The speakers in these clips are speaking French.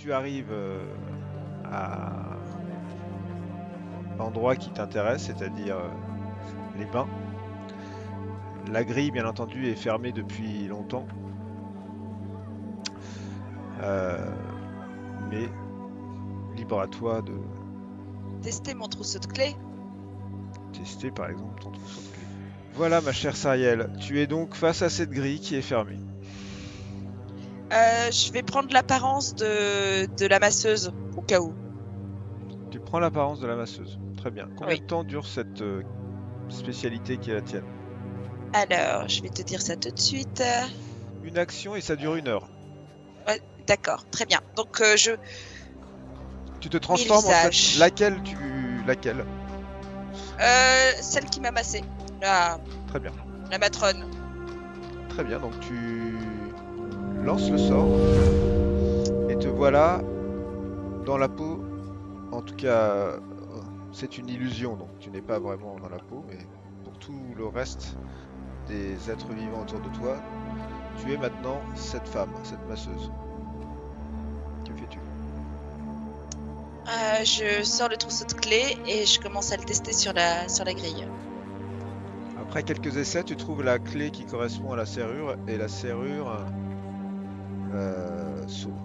tu arrives à l'endroit qui t'intéresse, c'est-à-dire les bains, la grille, bien entendu, est fermée depuis longtemps. Euh, mais libre à toi de Tester mon trousseau de clés. tester, par exemple, ton trousseau de clés. Voilà, ma chère Sariel, tu es donc face à cette grille qui est fermée. Je vais prendre l'apparence de la masseuse, au cas où. Tu prends l'apparence de la masseuse. Très bien. Combien Oui. de temps dure cette spécialité qui est la tienne? Alors, je vais te dire ça tout de suite. Une action et ça dure 1 heure. Ouais, d'accord, très bien. Donc, je Tu te mets le transformes en cette... visage. Laquelle? Celle qui m'a massé. La, Très bien. la matrone. Très bien, donc tu lances le sort et te voilà dans la peau. En tout cas, c'est une illusion, donc tu n'es pas vraiment dans la peau, mais pour tout le reste des êtres vivants autour de toi, tu es maintenant cette femme, cette masseuse. Que fais-tu? Je sors le trousseau de clés et je commence à le tester sur la grille. Après quelques essais, tu trouves la clé qui correspond à la serrure et la serrure s'ouvre.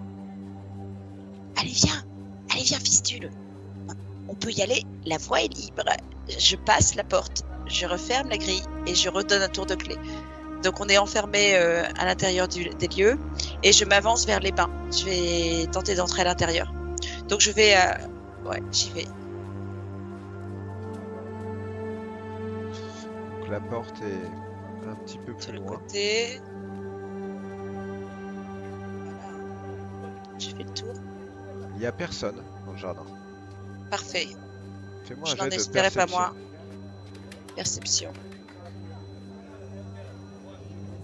Allez, viens, fistule. On peut y aller, la voie est libre. Je passe la porte, je referme la grille et je redonne un tour de clé. Donc on est enfermé à l'intérieur des lieux et je m'avance vers les bains. Je vais tenter d'entrer à l'intérieur. Donc je vais... ouais, j'y vais. Donc la porte est un petit peu De plus le loin. côté. Voilà. J'ai fait le tour. Il n'y a personne dans le jardin. Parfait. Fais-moi Je un n'en jet de espérais pas perception. moins. Perception.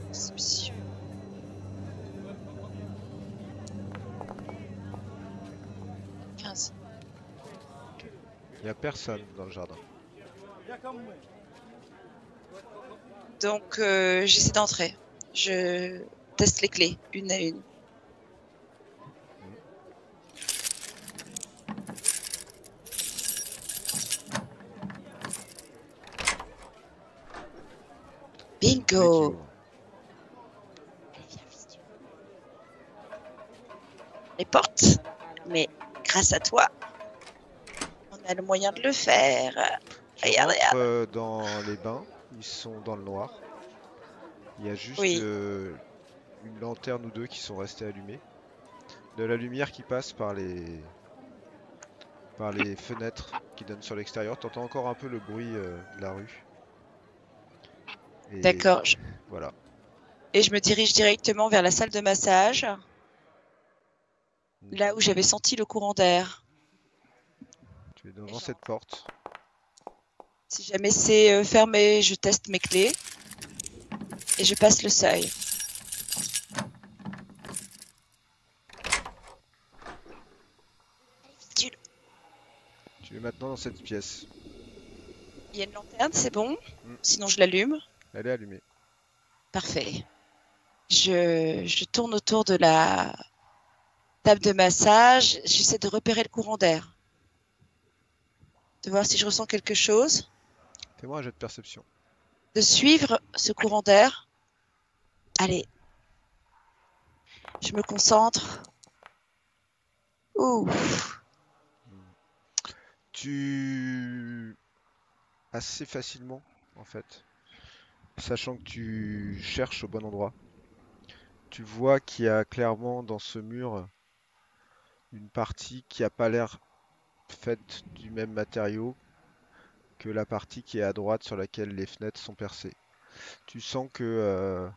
Perception. Il n'y a personne dans le jardin. Donc j'essaie d'entrer. Je teste les clés, une à une. Clé qui Bingo! ouvre. Les portes. Mais grâce à toi, on a le moyen de le faire. Tu Regarde. rentres dans les bains, ils sont dans le noir. Il y a juste Oui, une lanterne ou deux qui sont restées allumées. De la lumière qui passe par les fenêtres qui donnent sur l'extérieur. Tu entends encore un peu le bruit de la rue. Et d'accord. voilà. Et je me dirige directement vers la salle de massage, là où j'avais senti le courant d'air. Tu es devant cette porte. Si jamais c'est fermé, je teste mes clés et je passe le seuil. Tu es maintenant dans cette pièce. Il y a une lanterne, c'est bon? Mm. Sinon, je l'allume. Elle est allumée. Parfait. Je tourne autour de la table de massage. J'essaie de repérer le courant d'air, de voir si je ressens quelque chose, Fais-moi un jet de perception. de suivre ce courant d'air. Allez, je me concentre. Ouh, Tu... Assez facilement, en fait, sachant que tu cherches au bon endroit, tu vois qu'il y a clairement dans ce mur une partie qui n'a pas l'air faite du même matériau que la partie qui est à droite sur laquelle les fenêtres sont percées. Tu sens que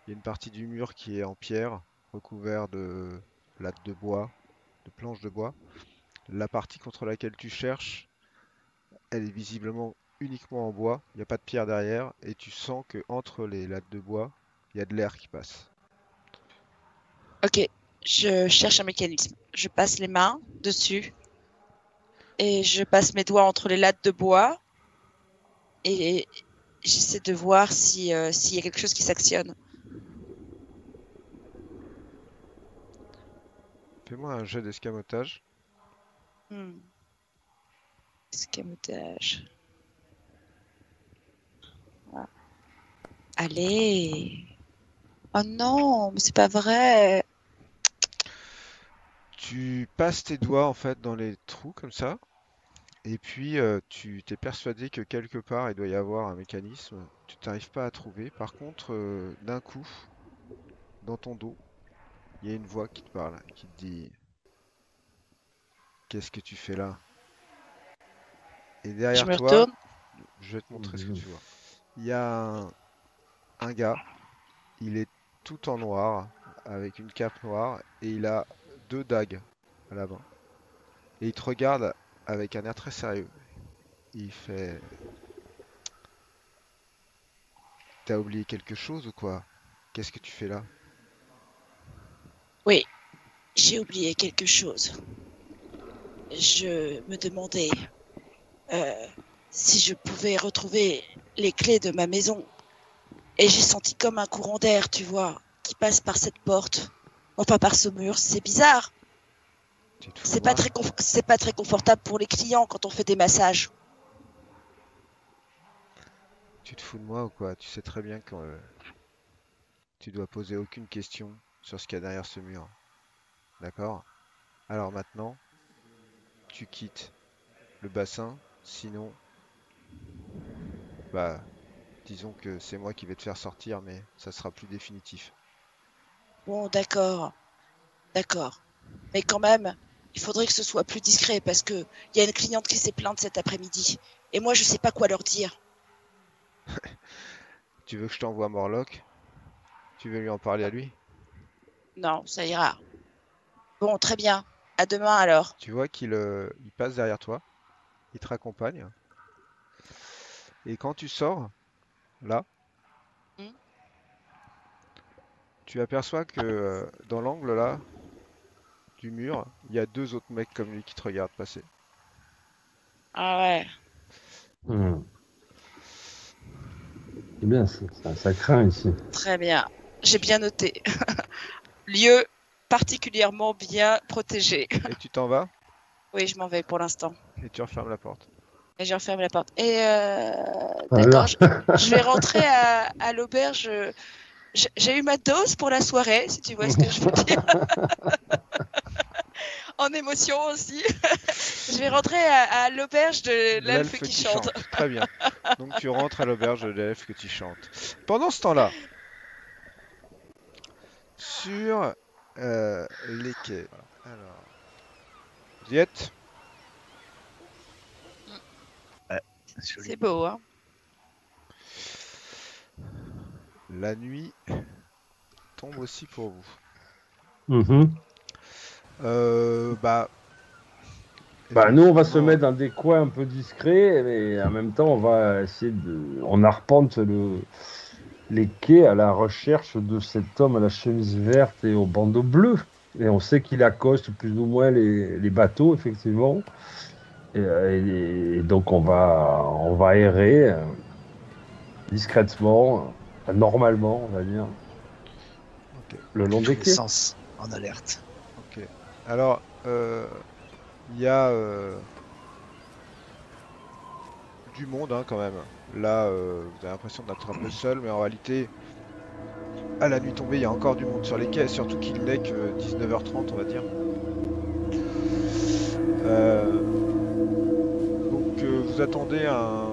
y a une partie du mur qui est en pierre, recouvert de lattes de bois, de planches de bois. La partie contre laquelle tu cherches, elle est visiblement uniquement en bois, il n'y a pas de pierre derrière, et tu sens que entre les lattes de bois, il y a de l'air qui passe. ok, je cherche un mécanisme. Je passe les mains dessus et je passe mes doigts entre les lattes de bois et j'essaie de voir s'il y a quelque chose qui s'actionne. Fais-moi un jet d'escamotage. Hmm. Escamotage. Ah. Allez. Oh non, mais c'est pas vrai. Tu passes tes doigts en fait dans les trous comme ça, et puis tu t'es persuadé que quelque part il doit y avoir un mécanisme. Tu t'arrives pas à trouver. Par contre, d'un coup, dans ton dos, il y a une voix qui te parle, qui te dit qu'est-ce que tu fais là? Et Je derrière me toi, retourne. je vais te montrer ce que Mhm. tu vois. Il y a un gars, il est tout en noir, avec une cape noire, et il a deux dagues à la main. Et il te regarde avec un air très sérieux. Il fait: t'as oublié quelque chose ou quoi? Qu'est-ce que tu fais là? Oui, j'ai oublié quelque chose. Je me demandais euh, si je pouvais retrouver les clés de ma maison. Et j'ai senti comme un courant d'air, tu vois, qui passe par cette porte. Enfin, par ce mur. C'est bizarre. Tu te fous de moi? C'est pas très confortable pour les clients quand on fait des massages. Tu te fous de moi ou quoi? Tu sais très bien que tu dois poser aucune question sur ce qu'il y a derrière ce mur. D'accord? Alors maintenant, tu quittes le bassin, sinon, bah, disons que c'est moi qui vais te faire sortir, mais ça sera plus définitif. Bon, d'accord, d'accord. Mais quand même, il faudrait que ce soit plus discret parce que il y a une cliente qui s'est plainte cet après-midi. Et moi, je sais pas quoi leur dire. Tu veux que je t'envoie Morlock? Tu veux lui en parler à lui? Non, ça ira. Bon, très bien. À demain alors. Tu vois qu'il passe derrière toi, il te raccompagne, et quand tu sors, là, Hmm. tu aperçois que dans l'angle là du mur, il y a deux autres mecs comme lui qui te regardent passer. Ah ouais. Hmm. C'est bien, ça craint ici. Très bien. J'ai bien noté. Lieu particulièrement bien protégé. Et tu t'en vas Oui, je m'en vais pour l'instant. et tu refermes la porte. Et je referme la porte. Et Voilà. d'accord, je vais rentrer à l'auberge. J'ai eu ma dose pour la soirée, si tu vois ce que je veux dire. En émotion aussi. Je vais rentrer à l'auberge de l'elfe qui chante. Très bien. Donc tu rentres à l'auberge de l'elfe que tu chantes. Pendant ce temps-là, sur les quais. Alors, vous y êtes? C'est joli. C'est beau, hein. La nuit tombe aussi pour vous. Mhm. Bah, Bah, nous, on va se effectivement, mettre dans des coins un peu discrets, mais en même temps, on va essayer de. On arpente les quais à la recherche de cet homme à la chemise verte et au bandeau bleu. Et on sait qu'il accoste plus ou moins les bateaux, effectivement. Et donc, on va errer discrètement, normalement, on va dire, ok, le long Tous des les quais. sens en alerte. ok. Alors, il y a du monde hein, quand même. Là, vous avez l'impression d'être un peu seul, mais en réalité, à la nuit tombée, il y a encore du monde sur les quais, surtout qu'il n'est que 19h30, on va dire. Donc, vous attendez un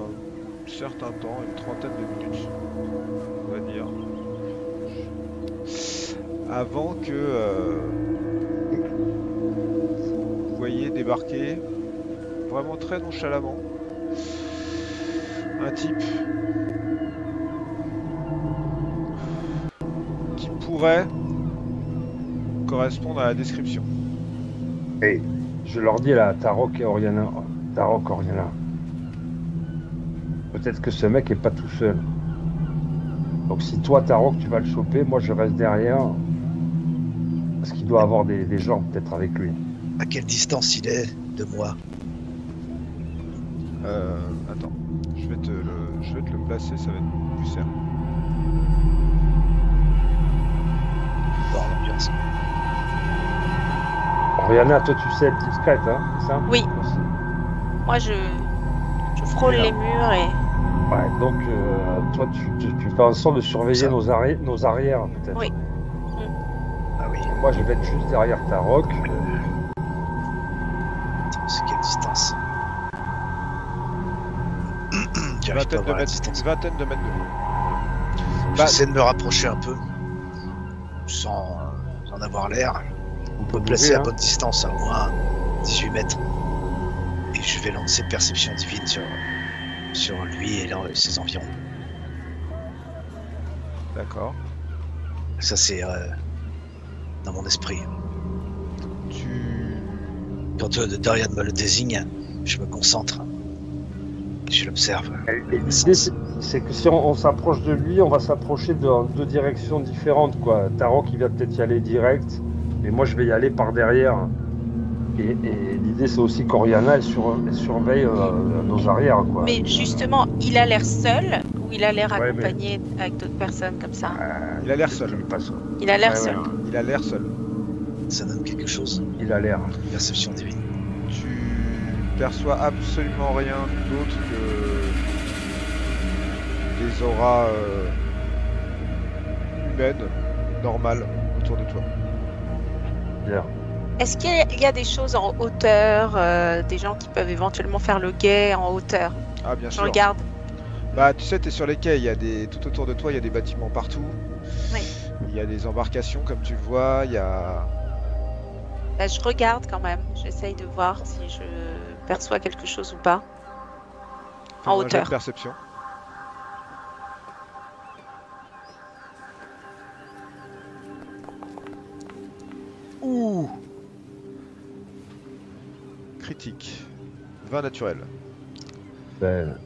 certain temps, une trentaine de minutes, on va dire, avant que vous voyez débarquer vraiment très nonchalamment un type qui pourrait correspondre à la description. Et je leur dis là, Tarok et Oriana. Tarok, Oriana. Peut-être que ce mec est pas tout seul. Donc si toi, Tarok, tu vas le choper, moi je reste derrière. Parce qu'il doit avoir des gens peut-être avec lui. À quelle distance il est de moi? Attends, je vais te le placer, ça va être beaucoup plus simple. Dans l'ambiance. Oriana, toi tu sais être discrète, hein, c'est ça? Oui. Moi, je frôle Bien. les murs et... Ouais, donc toi tu fais en sorte de surveiller Ça. nos arrières peut-être. Oui. Ah oui. Moi je vais être juste derrière ta roc. C'est quelle distance? J'arrive pas à voir la distance. Une vingtaine de mètres de haut. J'essaie de me rapprocher un peu, sans en avoir l'air. On Pour me placer à bonne distance, à au moins 18 mètres. Et je vais lancer perception divine sur lui et ses environs. D'accord. Ça, c'est dans mon esprit. Quand Dorian me le désigne, je me concentre. Je l'observe. Et l'idée, c'est que si on s'approche de lui, on va s'approcher dans deux directions différentes, quoi. Tarok, il va peut-être y aller direct, mais moi, je vais y aller par derrière. Et l'idée, c'est aussi qu'Oriana, elle surveille nos arrières, quoi. Mais justement, il a l'air seul ou il a l'air Ouais, accompagné avec d'autres personnes comme ça? Il a l'air seul. Il a l'air Ouais, seul. ouais. Il a l'air seul. Ça donne quelque chose. Il a l'air. Perception divine. Tu perçois absolument rien d'autre que des auras humaines, normales, autour de toi. Bien. Est-ce qu'il y a des choses en hauteur, des gens qui peuvent éventuellement faire le guet en hauteur? Ah, bien Je sûr. regarde. Bah, tu sais, t'es sur les quais, tout autour de toi, il y a des bâtiments partout. Oui. Il y a des embarcations, comme tu le vois, il y a... Bah, je regarde quand même. J'essaye de voir si je perçois quelque chose ou pas. En un jet de hauteur. perception. Ouh! Critique. 20 naturel. Ben,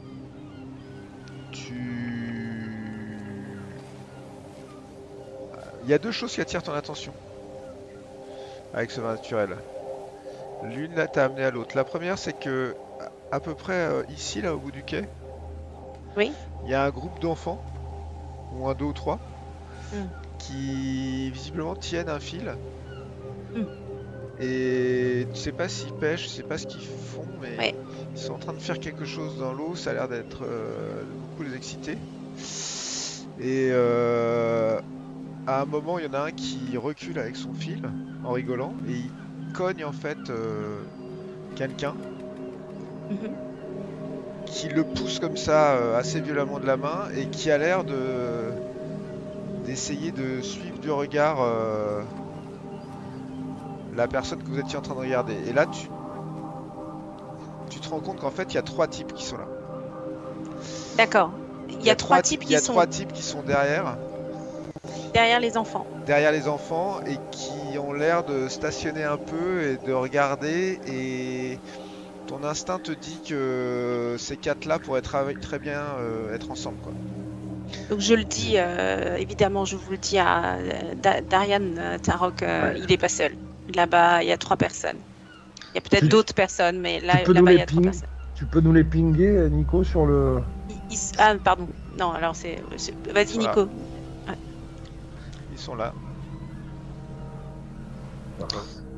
Il y a deux choses qui attirent ton attention avec ce vin naturel. L'une là t'a amené à l'autre. La première, c'est que à peu près ici, là au bout du quai, Oui. il y a un groupe d'enfants, au moins 2 ou 3, Mm. qui visiblement tiennent un fil. Mm. Et tu sais pas s'ils pêchent, tu sais pas ce qu'ils font, mais Ouais. ils sont en train de faire quelque chose dans l'eau. Ça a l'air d'être beaucoup les exciter. Et à un moment, il y en a un qui recule avec son fil en rigolant et il cogne en fait quelqu'un Mhm. qui le pousse comme ça assez violemment de la main et qui a l'air d'essayer de suivre du regard la personne que vous étiez en train de regarder. Et là, tu te rends compte qu'en fait, il y a 3 types qui sont là. D'accord. Il y a 3 types Il y a qui sont 3 types qui sont derrière derrière les enfants. les enfants et qui ont l'air de stationner un peu et de regarder, et ton instinct te dit que ces 4-là pourraient très bien être ensemble, quoi. Donc je le dis, évidemment, je vous le dis à Darian Tarok, il est pas seul. Là-bas, il y a 3 personnes. Il y a peut-être Tu- d'autres personnes, mais tu là, peux nous là-bas, il y les a 3 ping- personnes. Tu peux nous les pinguer, Nico, sur le... Ah, pardon. Non, alors vas-y, Voilà. Nico. Ils sont là.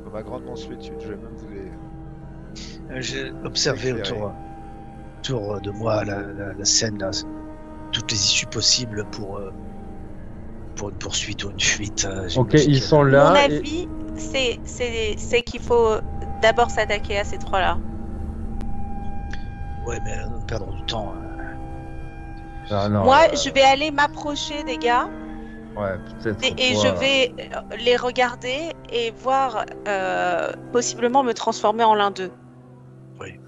On va grandement suivre dessus. Je vais même vous les... J'ai observé Éclairé. autour de moi la scène, là, toutes les issues possibles pour une poursuite ou une fuite. Ok, j'imagine ils que- sont Mon là. et- avis, c'est qu'il faut d'abord s'attaquer à ces 3-là. Ouais, mais nous perdons du temps. Ah, non, Moi, je vais aller m'approcher des gars Ouais, peut-être. et toi, je vais les regarder et voir possiblement me transformer en l'un d'eux. Oui.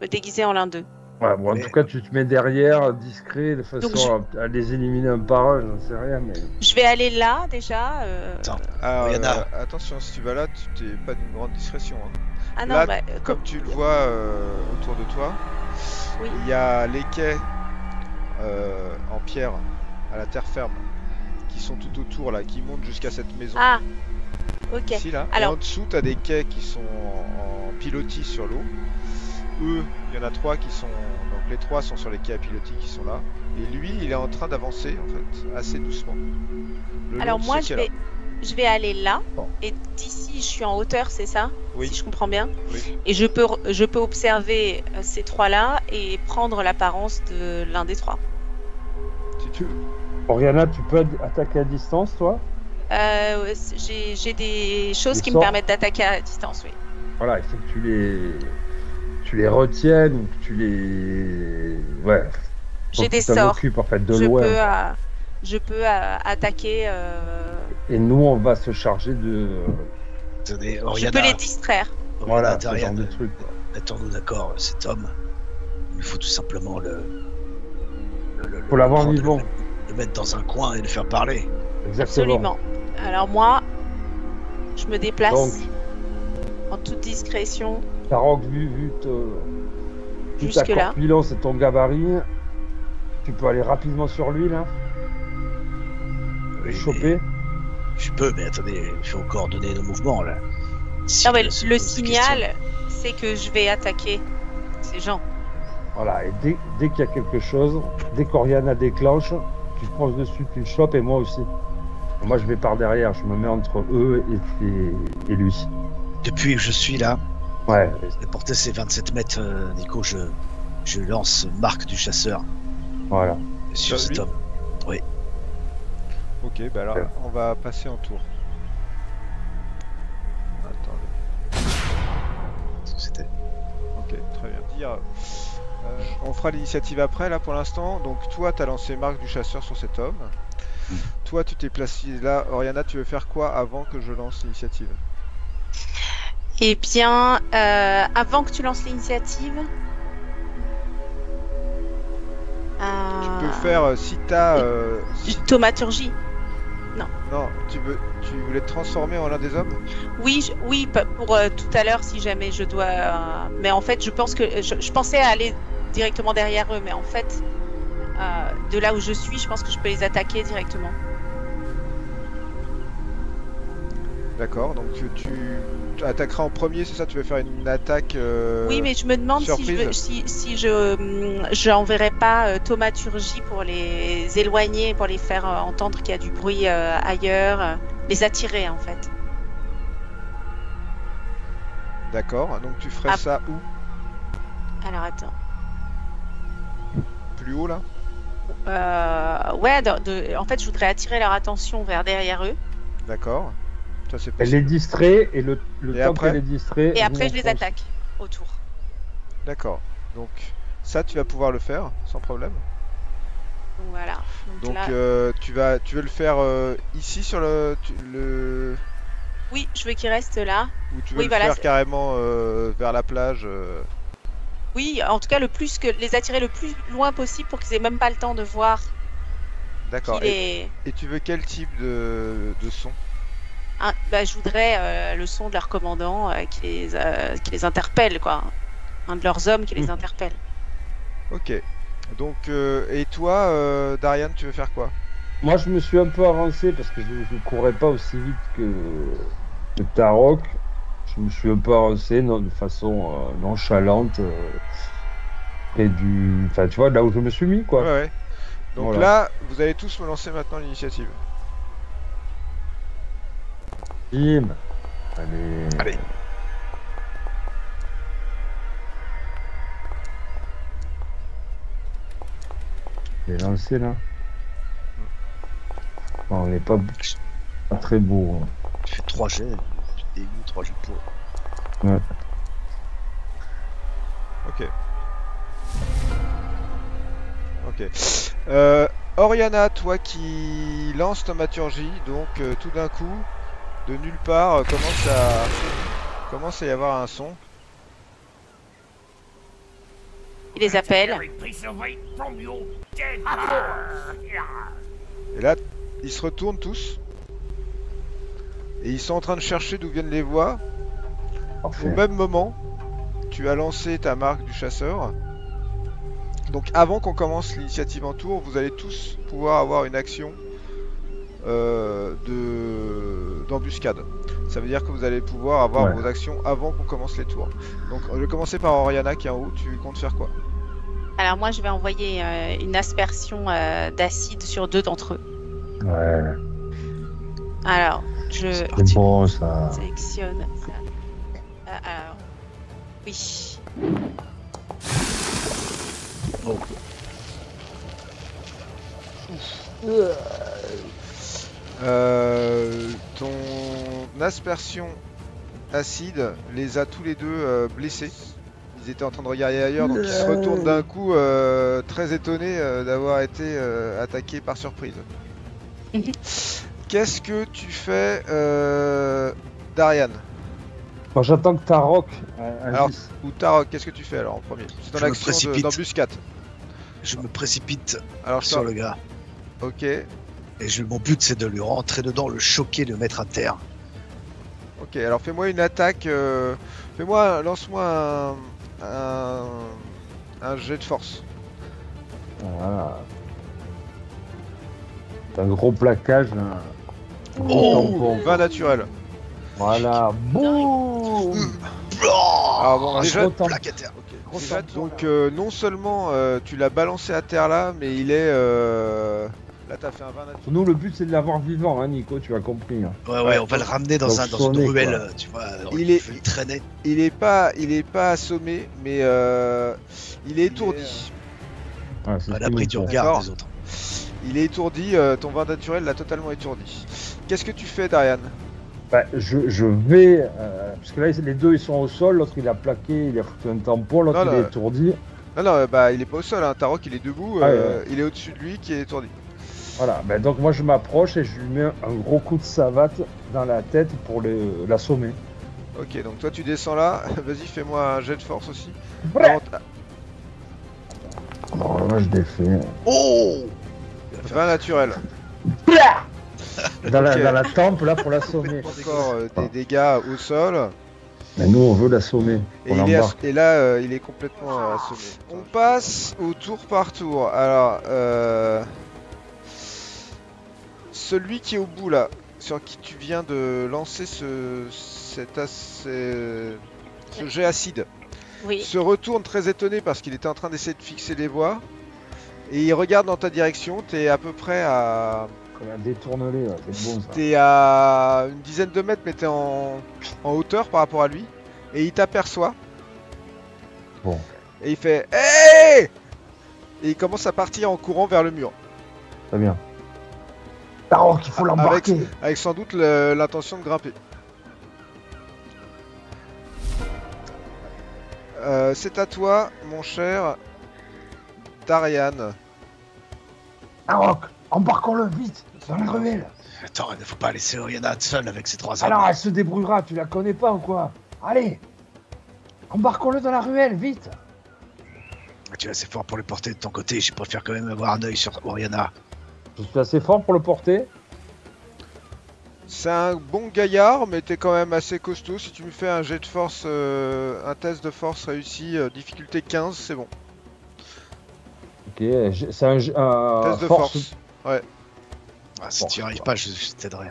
Me déguiser en l'un d'eux. Ouais, bon, en Mais- tout cas, tu te mets derrière, discret, de façon Donc, à les éliminer un par un, j'en sais rien, mais... Je vais aller là déjà. Attends. Ah, Oriana. attention, si tu vas là, tu t'es pas d'une grande discrétion, hein. Ah non, Là, bah, Comme tu le vois autour de toi, Oui. il y a les quais en pierre à la terre ferme qui sont tout autour là, qui montent jusqu'à cette maison Ah, ok. ici là. Alors- Et en dessous, tu as des quais qui sont en pilotis sur l'eau. Eux, il y en a 3 qui sont, donc les 3 sont sur les quais à pilotis qui sont là. Et lui, il est en train d'avancer en fait, assez doucement. le long Alors de moi, ce je quai-là. je vais aller là. Bon. Et d'ici, je suis en hauteur, c'est ça? Oui. Si je comprends bien. Oui. Et je peux observer ces trois-là et prendre l'apparence de l'un des trois. Si tu veux. Oriana, tu peux attaquer à distance, toi? J'ai des choses Des qui sorts. me permettent d'attaquer à distance, oui. Voilà, il faut que tu les retiennes ou que tu les... Ouais. J'ai Faut que des tu t'en sorts. occupes, en fait, de Je loin. peux attaquer. Et nous, on va se charger de... Attendez, Je Oriana, peux les distraire. Voilà, Oriana, ce genre Darian, de truc. mettons-nous d'accord, cet homme, il faut tout simplement Faut l'avoir prendre, vivant. le mettre dans un coin et le faire parler. Exactement. Absolument. Alors moi, je me déplace Donc, en toute discrétion. Tarok, vu ta Jusque-là. corpulence et ton gabarit, tu peux aller rapidement sur lui, là, Oui, le choper. Je peux, mais attendez, il faut coordonner nos mouvements, là. Si Non, mais on se le pose des questions. signal, c'est que je vais attaquer ces gens. Voilà, et dès qu'il y a quelque chose, dès qu'Oriana déclenche, tu te penches dessus, tu le chopes, et moi aussi. Et moi, je vais par derrière, je me mets entre eux et lui. Depuis que je suis là, Ouais, de porter ces 27 mètres, Nico, je lance marque du chasseur voilà. sur Sur cet lui homme. Ok, bah alors Ouais. on va passer en tour. Attendez. Qu'est-ce que c'était? Ok, très bien. Dire, on fera l'initiative après, là pour l'instant. Donc toi, tu as lancé marque du chasseur sur cet homme. Toi, tu t'es placé là. Oriana, tu veux faire quoi avant que je lance l'initiative? Eh bien, avant que tu lances l'initiative, Tu peux faire, si t'as... une thaumaturgie. Non, tu voulais te transformer en l'un des hommes? Oui, pour tout à l'heure, si jamais je dois. Mais en fait, je pense que je pensais aller directement derrière eux, mais en fait, de là où je suis, je pense que je peux les attaquer directement. D'accord, donc tu attaqueras en premier, c'est ça? Tu veux faire une attaque Oui, mais je me demande si j'enverrai pas thaumaturgie pour les éloigner, pour les faire entendre qu'il y a du bruit ailleurs, les attirer en fait. D'accord, donc tu ferais Ah. ça où? Alors attends. Plus haut là? Ouais, en fait, je voudrais attirer leur attention vers derrière eux. D'accord, ça c'est Elle les possible. distrait, et le Et temps après qu'elle les distrait... Et après, nous, je les on fonce. attaque autour. D'accord, donc ça tu vas pouvoir le faire sans problème. Donc voilà. Donc Là, tu veux le faire ici sur le... oui, je veux qu'ils restent là. Ou tu veux Oui, le voilà, faire c'est- carrément vers la plage Oui, en tout cas, les attirer le plus loin possible pour qu'ils aient même pas le temps de voir D'accord, qu'il est. et tu veux quel type de son? Je voudrais le son de leur commandant qui les interpelle, quoi. Un de leurs hommes qui les interpelle. Ok, donc et toi Darian, tu veux faire quoi? Moi, je me suis un peu avancé parce que je ne courais pas aussi vite que Tarok. Je me suis un peu avancé de façon nonchalante près du... Enfin, tu vois, là où je me suis mis, quoi. Ouais, ouais. Donc Voilà. là, vous allez tous me lancer maintenant l'initiative. Bim. Allez. Allez. Je l'ai lancé, là. Bon, on n'est pas très beau. Hein. Tu fais 3 jets, tu dégoûtes 3 jets pour. Ok. Ok. Oriana, toi qui lance thaumaturgie, donc tout d'un coup, de nulle part, commence à y avoir un son. Il les appelle. Et là, ils se retournent tous. Et ils sont en train de chercher d'où viennent les voix. Au Parfait. même moment, tu as lancé ta marque du chasseur. Donc avant qu'on commence l'initiative en tour, vous allez tous pouvoir avoir une action d'embuscade. Ça veut dire que vous allez pouvoir avoir Ouais. vos actions avant qu'on commence les tours. Donc je vais commencer par Oriana qui est en haut. Tu comptes faire quoi? Alors moi, je vais envoyer une aspersion d'acide sur 2 d'entre eux. Ouais. Alors, Je C'est bon, ça. sélectionne ça. Alors, oui. Oh. Ton aspersion acide les a tous les deux blessés. Ils étaient en train de regarder ailleurs, donc ils se retournent d'un coup très étonnés d'avoir été attaqués par surprise. Qu'est-ce que tu fais, Darian? Bon, j'attends que Tarok Alors, agisse. ou Tarok, qu'est-ce que tu fais alors en premier? C'est dans Je me l'action précipite. d'embuscade. Je me précipite Alors, sur le gars. Ok, Et mon but, c'est de lui rentrer dedans, le choquer, le mettre à terre. ok. Alors fais-moi une attaque. Lance-moi un jet de force. Voilà. C'est un gros plaquage. Là. Oh, Tampon. 20 naturel. Voilà. Boum. Ah bon, Ah, déjà, je plaque à terre. Ok. Déjà, donc non seulement tu l'as balancé à terre là, mais il est... Là t'as fait un 20 naturel. Nous, le but, c'est de l'avoir vivant, hein, Nico, tu as compris. Hein. Ouais, on va le ramener dans Donc, une sonner, ruelle, quoi. tu vois. Il traînait. Il est pas assommé, mais il est étourdi. Ouais, c'est À ce l'abri qu'il du nous faut. regard D'accord. des autres. Il est étourdi, ton 20 naturel l'a totalement étourdi. Qu'est-ce que tu fais, Darian? Bah, je vais... parce que là, les deux, ils sont au sol. L'autre, il a plaqué, il a foutu un tampon. L'autre, Non, il est non. étourdi. Non, bah il est pas au sol, hein. Tarok il est debout, Ah, ouais. il est au-dessus de lui qui est étourdi. Voilà. Bah, donc, moi, je m'approche et je lui mets un gros coup de savate dans la tête pour l'assommer. Ok, donc toi tu descends là, vas-y fais-moi un jet de force aussi. Ouais. Alors, Bon, moi, je défais. Oh, 20 naturel. Dans, Ok. dans la tempe, là, pour l'assommer. Encore des dégâts au sol. Mais nous, on veut l'assommer. Et, On il est l'embarque. et là il est complètement assommé. On passe au tour par tour. Alors, celui qui est au bout là, sur qui tu viens de lancer ce jet acide, Oui. se retourne très étonné parce qu'il était en train d'essayer de fixer les voies. Et il regarde dans ta direction, t'es à peu près à... Détourne-les, ouais, c'est bon ça. T'es à une dizaine de mètres, mais t'es en hauteur par rapport à lui. Et il t'aperçoit. Bon. Et il fait hey! Et il commence à partir en courant vers le mur. Très bien. Tarok, il faut l'embarquer. Avec sans doute l'intention de grimper. C'est à toi, mon cher Darian. Tarok, embarquons-le vite dans la ruelle. Attends, il ne faut pas laisser Oriana seule avec ses 3 hommes. Alors, elle se débrouillera, tu la connais pas ou quoi? Allez, embarquons-le dans la ruelle, vite. Tu es assez fort pour le porter de ton côté, je préfère quand même avoir un œil sur Oriana. Je suis assez fort pour le porter. C'est un bon gaillard, mais t'es quand même assez costaud. Si tu me fais un jet de force, un test de force réussi, difficulté 15, c'est bon. Ok, c'est un Test de force. Ouais. Ah, si Bon, tu n'y arrives bah. pas, je t'aiderai.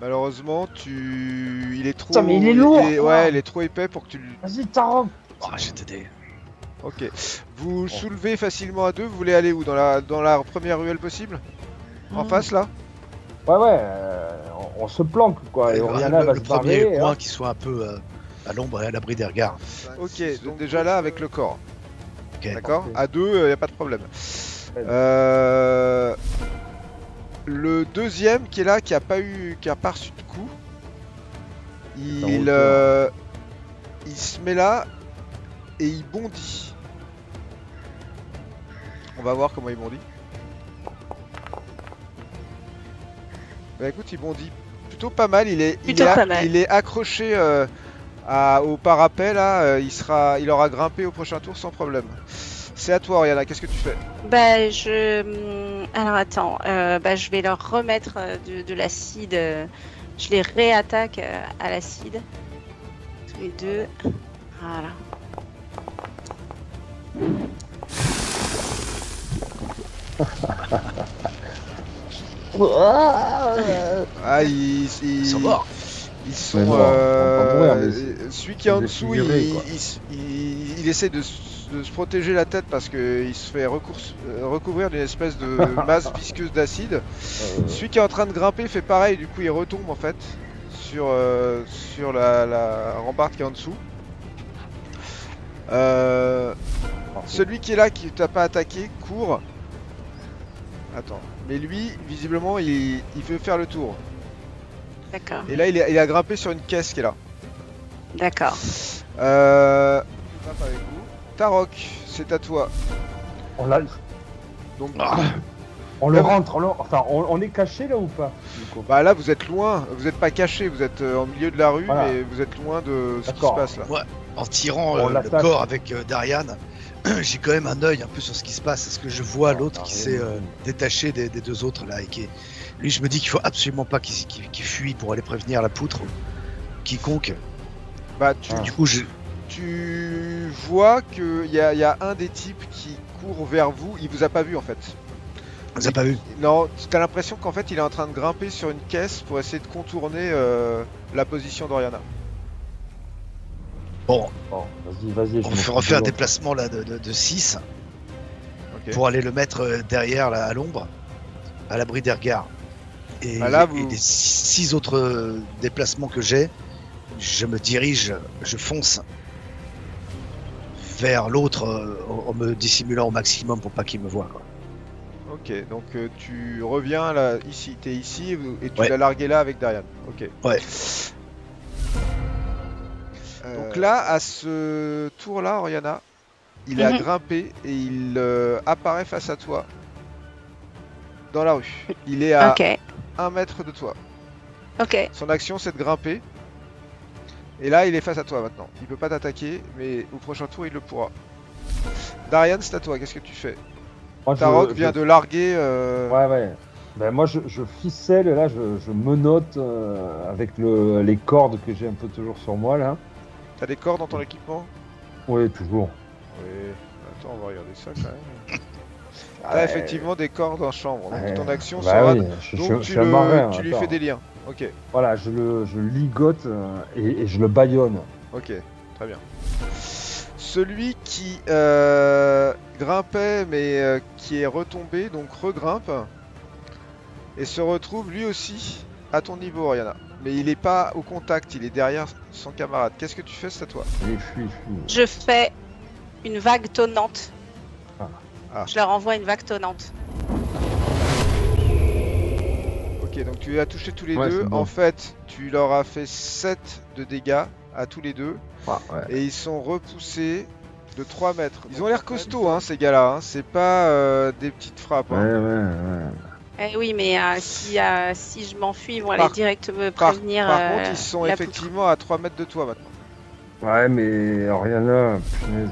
Malheureusement, il est trop. Putain, mais il est lourd, quoi. Ouais, il est trop épais pour que tu. Vas-y, Tarok. Ah, je vais t'aider. Ok. Vous soulevez facilement à deux. Vous voulez aller où? Dans la première ruelle possible? En face là? Ouais, on se planque, quoi. Et Oriana va le se premier barrer. coin hein. qui soit un peu à l'ombre et à l'abri des regards. Ok, donc déjà là avec le corps. Ok. D'accord? Parfait. À deux, y a pas de problème. Ouais. Le deuxième qui est là, qui a pas reçu de coup, il se met là et il bondit. On va voir comment il bondit. Bah écoute, il bondit plutôt pas mal. Il est accroché au parapet là. Il aura grimpé au prochain tour sans problème. C'est à toi, Oriana. Qu'est-ce que tu fais? Bah, alors attends, je vais leur remettre de l'acide. Je les réattaque à l'acide. Tous les deux. Voilà. Ah, Ils sont morts. Ils sont. Mais non, on va pas mourir, mais celui qui est en c'est dessous, défiguré, il, quoi. il essaie de se protéger la tête parce qu'il se fait recouvrir d'une espèce de masse visqueuse d'acide. Celui qui est en train de grimper fait pareil, du coup il retombe en fait sur la rambarde qui est en dessous. Celui qui est là, qui t'a pas attaqué, court. Attends. Mais lui, visiblement, il veut faire le tour. D'accord. Et là, il a grimpé sur une caisse qui est là. D'accord. Je tape avec vous. Tarok, c'est à toi. On l'a. Donc, On le Ah, rentre, enfin, on est caché là ou pas du coup bah là, vous êtes loin. Vous n'êtes pas caché. Vous êtes au milieu de la rue, Voilà. mais vous êtes loin de ce qui se D'accord. passe là. Ouais, en tirant On le l'attaque. corps avec Darian, j'ai quand même un œil un peu sur ce qui se passe. Est-ce que je vois l'autre qui s'est détaché des deux autres là et qui est... Lui, je me dis qu'il faut absolument pas qu'il fuit pour aller prévenir la poutre ou quiconque. Bah, Du coup, tu vois qu'il y a un des types qui court vers vous. Il vous a pas vu en fait. vous avez pas vu. Non, t'as l'impression qu'en fait il est en train de grimper sur une caisse pour essayer de contourner la position d'Oriana. Bon, Bon, vas-y. on va refaire un déplacement là de 6 Ok. pour aller le mettre derrière là, à l'ombre, à l'abri des regards. Et, Ah, là, vous- et les 6 autres déplacements que j'ai, je me dirige, je fonce vers l'autre en me dissimulant au maximum pour pas qu'il me voie, quoi. Ok, donc tu reviens là, ici, t'es ici et tu Ouais. l'as largué là avec Darian. Ok. Ouais. Donc là, à ce tour-là, Oriana, il a Mhm. grimpé et il apparaît face à toi dans la rue. Il est à Ok. 1 mètre de toi. Ok. Son action, c'est de grimper. Et là, il est face à toi maintenant. Il peut pas t'attaquer, mais au prochain tour, il le pourra. Darian, c'est à toi. Qu'est-ce que tu fais? Moi, Tarok vient de larguer. Ouais. Ben moi, je ficelle, là, je menotte avec les cordes que j'ai un peu toujours sur moi, là. T'as des cordes dans ton équipement? Oui, toujours. Oui. Attends, on va regarder ça quand même. T'as effectivement des cordes en chambre. Donc ton action bah sera. oui, je Donc suis un marin. tu lui attends. fais des liens. Ok, Voilà, je ligote et je le bâillonne. ok, très bien. Celui qui grimpait mais qui est retombé, donc regrimpe et se retrouve lui aussi à ton niveau, Oriana. Mais il est pas au contact, il est derrière son camarade. Qu'est-ce que tu fais, c'est à toi? Et fuis. Je fais une vague tonnante. Ah. Je leur envoie une vague tonnante. Ok, donc tu les as touchés tous les Ouais, deux. c'est bon. En fait, tu leur as fait 7 de dégâts à tous les deux. Ouais. Et ils sont repoussés de 3 mètres. Ils ont l'air costauds, hein, ces gars-là. Hein. C'est pas des petites frappes. Hein. Ouais. Eh oui, mais si je m'enfuis, ils vont aller Par- direct me Par prévenir. contre, ils sont la effectivement à 3 mètres de toi maintenant. Ouais, mais Oriana, punaise.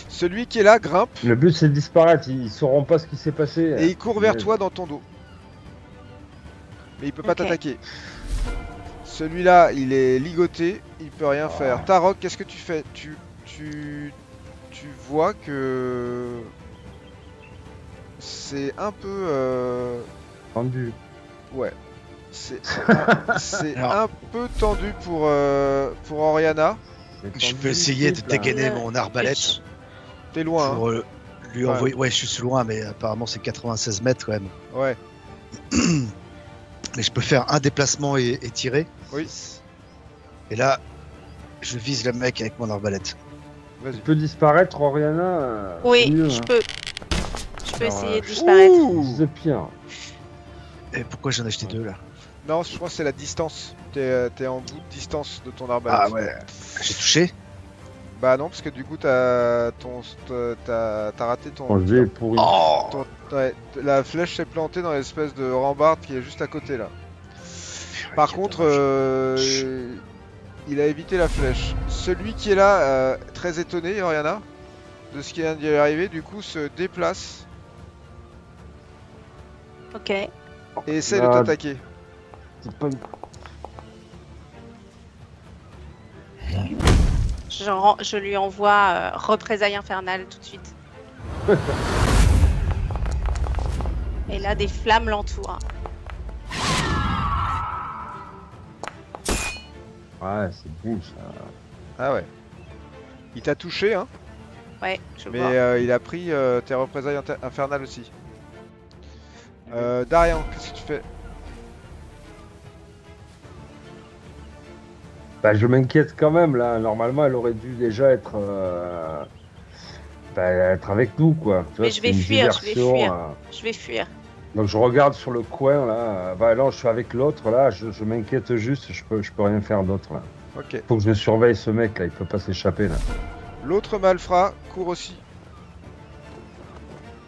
Celui qui est là grimpe Le but, c'est de disparaître. Ils sauront pas ce qui s'est passé. et il court vers Punaise. toi dans ton dos. Mais il peut pas Ok. t'attaquer. Celui-là, il est ligoté, il peut rien faire. Tarok, qu'est-ce que tu fais? Tu vois que c'est un peu Tendu. ouais. C'est Alors- un peu tendu pour Oriana. C'est Je tendu, peux essayer de là. dégainer Le- mon arbalète T'es loin. Hein. pour lui Ouais. envoyer. Ouais, je suis loin, mais apparemment c'est 96 mètres quand même. Ouais. Mais je peux faire un déplacement et tirer. Oui. Et là, je vise le mec avec mon arbalète. Vas-y. Tu peux disparaître, Oriana. Oui, c'est mieux, je hein. peux. Je peux Alors, essayer de disparaître. Ouh C'est pire. Et pourquoi j'en ai acheté deux là? Non, je crois que c'est la distance. T'es en bout de distance de ton arbalète. Ah ouais. J'ai touché. Bah non, parce que du coup t'as raté ton. On est pourri. Oh. Ouais, la flèche s'est plantée dans l'espèce de rambarde qui est juste à côté là. Par Quel contre, dommage. il a évité la flèche. Celui qui est là, très étonné, Oriana, de ce qui vient d'y arriver, du coup se déplace Ok. et essaie de Ah. t'attaquer. C'est pas une- Je lui envoie représailles infernales tout de suite. Et là, des flammes l'entourent. Ouais, c'est bon ça. Ah ouais. Il t'a touché, hein, Ouais, je mais vois. il a pris tes représailles infernales aussi. Darian, qu'est-ce que tu fais? Bah, je m'inquiète quand même là. Normalement, elle aurait dû déjà être, être avec nous, quoi. Tu vois, Mais je vais c'est une fuir, je vais diversion, fuir. Je vais fuir. Donc je regarde sur le coin là. Bah là, je suis avec l'autre là. Je m'inquiète juste. Je peux rien faire d'autre là. Ok. Faut que je surveille ce mec là. Il peut pas s'échapper là. L'autre malfrat court aussi.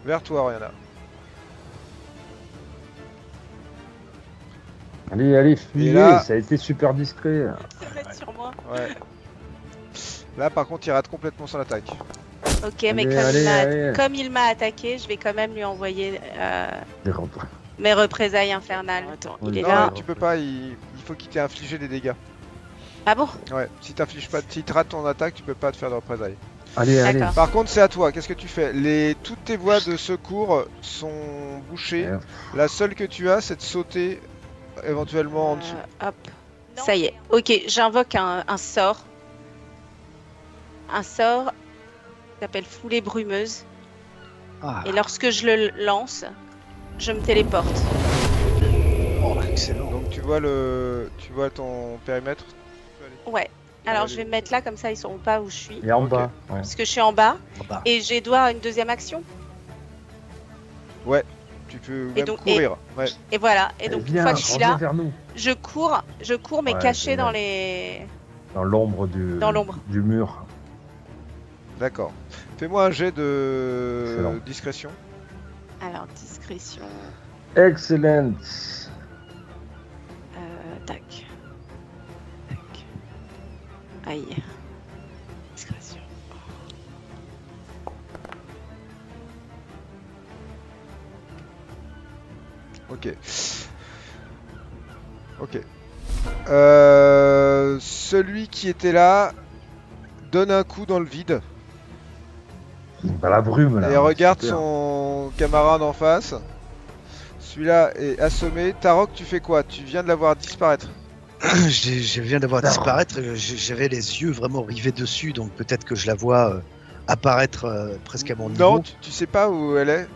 Vers toi, Oriana. Allez, allez, fuyez. là- Ça a été super discret. Se mettre sur moi. Ouais. Là, par contre, il rate complètement son attaque. Ok, mais Allez, allez. comme il m'a attaqué, je vais quand même lui envoyer Des rentres. mes représailles infernales. Attends, Il est Non, là. mais tu peux pas, il faut qu'il t'ait infligé des dégâts. Ah bon? Ouais, si t'infliges pas, si tu rates ton attaque, tu peux pas te faire de représailles. Allez, allez. D'accord. Par contre, c'est à toi, qu'est-ce que tu fais? Toutes tes voies de secours sont bouchées. Merde. La seule que tu as, c'est de sauter éventuellement en dessous. Hop. Ça y est. Ok, j'invoque un sort. Un sort qui s'appelle Foulée brumeuse. Ah, Et lorsque je le lance, je me téléporte. oh, excellent. Donc tu vois ton périmètre. Ouais. Alors je vais me mettre là, comme ça ils sauront pas où je suis. Et en Ok. bas. Ouais. Parce que je suis en bas. Ah bah, Et j'ai droit à une deuxième action. Tu peux Et même donc- courir. Ouais. Et voilà. Et donc une Viens, fois que je suis reviens là, vers nous. je cours mais Ouais, caché c'est dans bien. les. Dans l'ombre du mur. D'accord. Fais-moi un jet de Excellent. discrétion. Alors discrétion. Excellent. Tac. Tac. Aïe. Discrétion. Ok. Ok. Celui qui était là donne un coup dans le vide Dans la brume là. et regarde Super. son camarade en face. Celui-là est assommé. Tarok, tu fais quoi? Tu viens de la voir disparaître. je viens d'avoir disparaître. J'avais les yeux vraiment rivés dessus, donc peut-être que je la vois apparaître presque à mon niveau. Non, tu sais pas où elle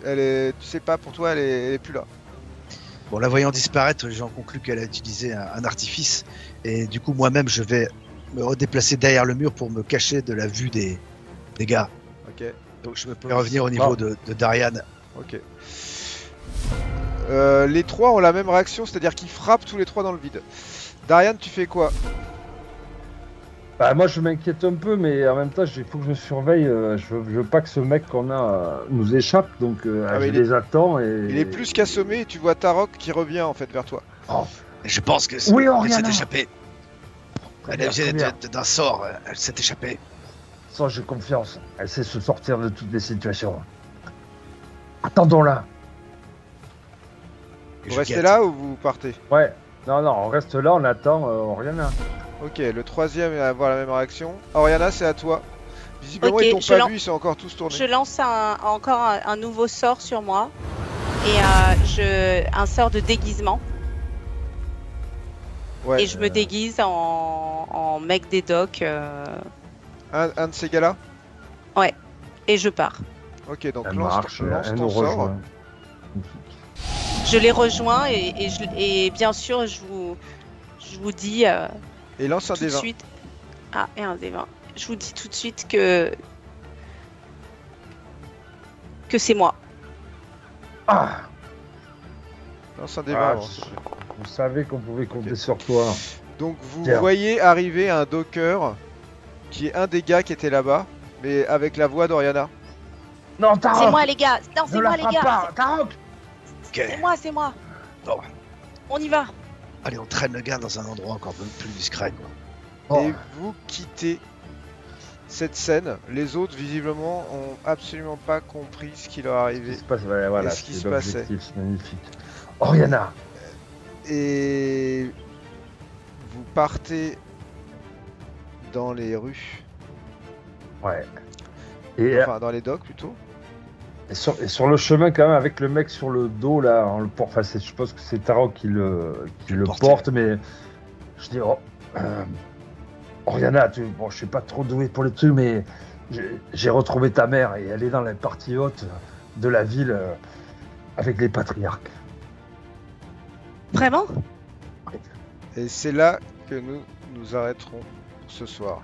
est. Tu sais pas, pour toi, elle est plus là. Bon, la voyant disparaître, j'en conclus qu'elle a utilisé un artifice. Et du coup, moi-même, je vais me redéplacer derrière le mur pour me cacher de la vue des gars. Ok, Donc je peux revenir au niveau de Darian. ok. Les trois ont la même réaction, c'est-à-dire qu'ils frappent tous les trois dans le vide. Darian, tu fais quoi? Bah, moi je m'inquiète un peu, mais en même temps il faut que je surveille. Je veux pas que ce mec qu'on a nous échappe, donc Ah, je mais les attends. Et... Il est plus qu'assommé et tu vois Tarok qui revient en fait vers toi. Oh, Je pense que Oui, elle Oriana. s'est échappée. très Elle bien, vient très bien. d'un sort, elle s'est échappée. Ça, j'ai confiance. Elle sait se sortir de toutes les situations. Attendons-la. Et Vous je restez guette. là ou vous partez? Ouais. Non, on reste là, on attend Oriana. Ok, le troisième va avoir la même réaction. Oriana, c'est à toi. Visiblement, Ok, ils t'ont je pas lan- vu, ils sont encore tous tournés. Je lance encore un nouveau sort sur moi. Et un sort de déguisement. Ouais. Et je me déguise en mec des docks. Un de ces gars-là? Et je pars. Ok, donc Elle lance marche, lance elle ton nous sort. rejoint. Je les rejoins et bien sûr, je vous dis Et lance un tout des de 20. suite. Ah, et un des 20. Je vous dis tout de suite que c'est moi. Ah, Lance un des Ah, 20. Vous savez qu'on pouvait compter Ok. sur toi. Donc vous Tiens. voyez arriver un docker qui est un des gars qui était là-bas, mais avec la voix d'Oriana. Non, C'est Tarok, moi les gars. Non, ne c'est la moi les frappe gars. pas, Tarok. Ok. C'est moi. Bon. On y va. Allez, on traîne le gars dans un endroit encore plus discret, quoi. Oh. Et vous quittez cette scène. Les autres, visiblement, ont absolument pas compris ce qui leur Ce qui arrivait. se passe, ouais, voilà, Et ce qui c'est se passait. l'objectif, c'est magnifique. Oriana, Et vous partez dans les rues, ouais. Et, enfin dans les docks plutôt. et sur le chemin quand même avec le mec sur le dos là, on le porte. Enfin, je suppose que c'est Tarok qui le Le porte. porte, mais je dis Oriana, bon, je suis pas trop doué pour les trucs, mais j'ai retrouvé ta mère et elle est dans la partie haute de la ville avec les patriarques. Vraiment? Et c'est là que nous nous arrêterons pour ce soir.